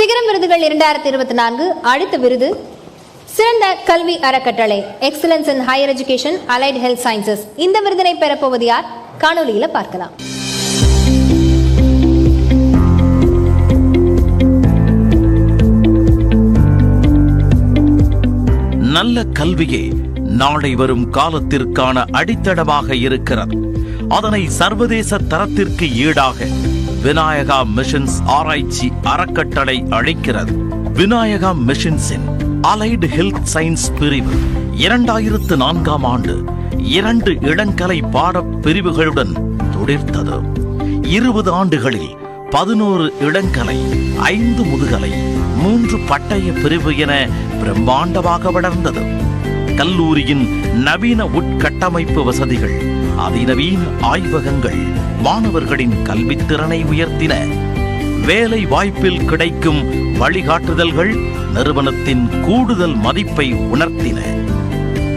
சிகரம் விருதுகள் 2024 அடுத்த விருது சிறந்த கல்வி அறக்கட்டளை excellence in higher education allied health sciences. இந்த விருதினை பெறப்போவது யார்? காணொலியில பார்க்கலாம். நல்ல கல்வியே நாளை வரும் காலத்திற்கான அடித்தளமாக இருக்கிறது. அதனை சர்வதேச தரத்திற்கு ஈடாக விநாயகா மிஷன்ஸ் ஆராய்ச்சி அறக்கட்டளை அளிக்கிறது. விநாயகா மிஷன்ஸின் அலைடு ஹெல்த் சயின்ஸ் பிரிவு 2004ஆம் ஆண்டு 2 இளங்கலை பாடப் பிரிவுகளுடன் துளிர்த்தது. 20 ஆண்டுகளில் 11 இளங்கலை, 5 முதுகலை, 3 பட்டய பிரிவு என பிரம்மாண்டமாக வளர்ந்தது. கல்லூரியின் நவீன உட்கட்டமைப்பு வசதிகள், அதிநவீன ஆய்வகங்கள் மாணவர்களின் கல்வித்திறனை உயர்த்தின. வேலை வாய்ப்பில் கிடைக்கும் வழிகாட்டுதல்கள் நிறுவனத்தின் கூடுதல் மதிப்பை உணர்த்தின.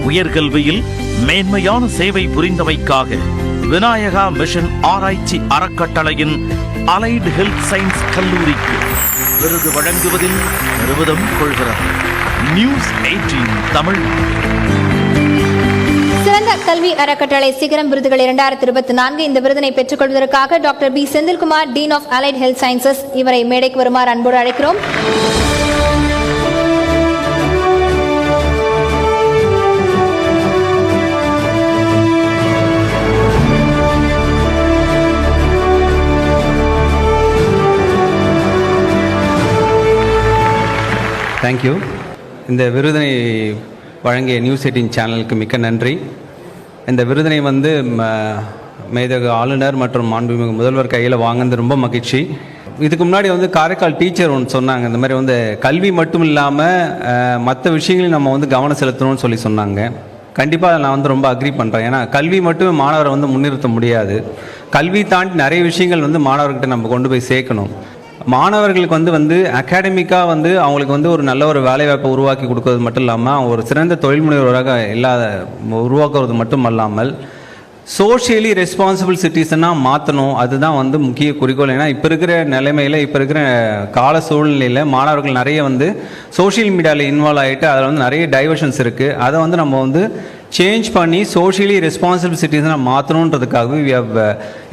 உயர்கல்வியில் மேன்மையான சேவை புரிந்தமைக்காக விநாயகா மிஷன் ஆராய்ச்சி அறக்கட்டளையின் அலைடு ஹெல்த் சயின்ஸ் கல்லூரிக்கு விருது வழங்குவதில் பெருமிதம் கொள்கிறது. நியூஸ் 18 தமிழ். சிறந்த கல்வி அறக்கட்டளை சிகரம் விருதுகள் 2024 இந்த விருதினை பெற்றுக் கொள்வதற்காக doctor P Senthilkumar, dean of allied health sciences, இவரை மேடைக்கு வருமாறு அன்போடு அழைக்கிறோம். தேங்க்யூ. இந்த விருதினை வழங்கிய நியூஸ் 18 சேனலுக்கு மிக்க நன்றி. இந்த விருதினை மேதகு ஆளுநர் மற்றும் மாண்புமிகு முதல்வர் கையில் வாங்கினது ரொம்ப மகிழ்ச்சி. இதுக்கு முன்னாடி காரைக்கால் டீச்சர் ஒன்று சொன்னாங்க, இந்த மாதிரி கல்வி மட்டும் இல்லாமல் மற்ற விஷயங்களையும் நம்ம கவனம் செலுத்தணும்னு சொல்லி சொன்னாங்க. கண்டிப்பாக நான் ரொம்ப அக்ரி பண்ணுறேன். ஏன்னா கல்வி மட்டுமே மாணவரை முன்னிறுத்த முடியாது. கல்வி தாண்டி நிறைய விஷயங்கள் மாணவர்கிட்ட நம்ம கொண்டு போய் சேர்க்கணும். மாணவர்களுக்கு அகாடமிக்காக அவங்களுக்கு ஒரு நல்ல ஒரு வேலைவாய்ப்பை உருவாக்கி கொடுக்கறது மட்டும் இல்லாமல் அவங்க ஒரு சிறந்த தொழில் முனைவராக உருவாக்குறது மட்டும் அல்லாமல் சோஷியலி ரெஸ்பான்சிபிள் சிட்டிசனாக மாற்றணும். அதுதான் முக்கிய குறிக்கோள். ஏன்னா இப்போ இருக்கிற நிலைமையில், இப்போ இருக்கிற கால சூழ்நிலையில் மாணவர்கள் நிறைய சோஷியல் மீடியாவில் இன்வால்வ் ஆகிட்டு அதில் நிறைய டைவர்ஷன்ஸ் இருக்குது. அதை நம்ம சேஞ்ச் பண்ணி சோஷியலி ரெஸ்பான்சிபிள் சிட்டிசனாக மாற்றணுன்றதுக்காகவே வி ஹவ்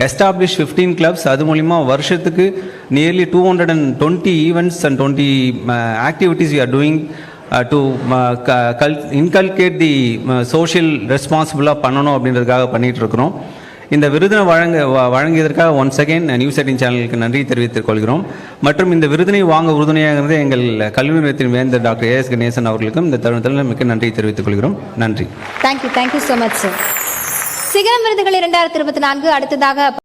எஸ்டாப்ளிஷ் 15 கிளப்ஸ். அது மூலிமா வருஷத்துக்கு nearly 220 events and 20 activities we are doing to inculcate the social ரெஸ்பான்சிபிளாக பண்ணணும் அப்படின்றதுக்காக பண்ணிகிட்ருக்கிறோம். இந்த விருதினை வழங்கியதற்காக ஒன்ஸ் அகெயின் நியூஸ் 18 சேனலுக்கு நன்றி தெரிவித்துக் கொள்கிறோம். மற்றும் இந்த விருதினை வாங்க உறுதுணையாகிறது எங்கள் கல்வி நிலையத்தின் வேந்தர் டாக்டர் ஏஎஸ் கணேசன் அவர்களுக்கும் இந்த தருணத்தில் மிக்க நன்றி தெரிவித்துக் கொள்கிறோம். நன்றி. Thank you so much sir. சிகரம் விருதுகள் 2024 அடுத்ததாக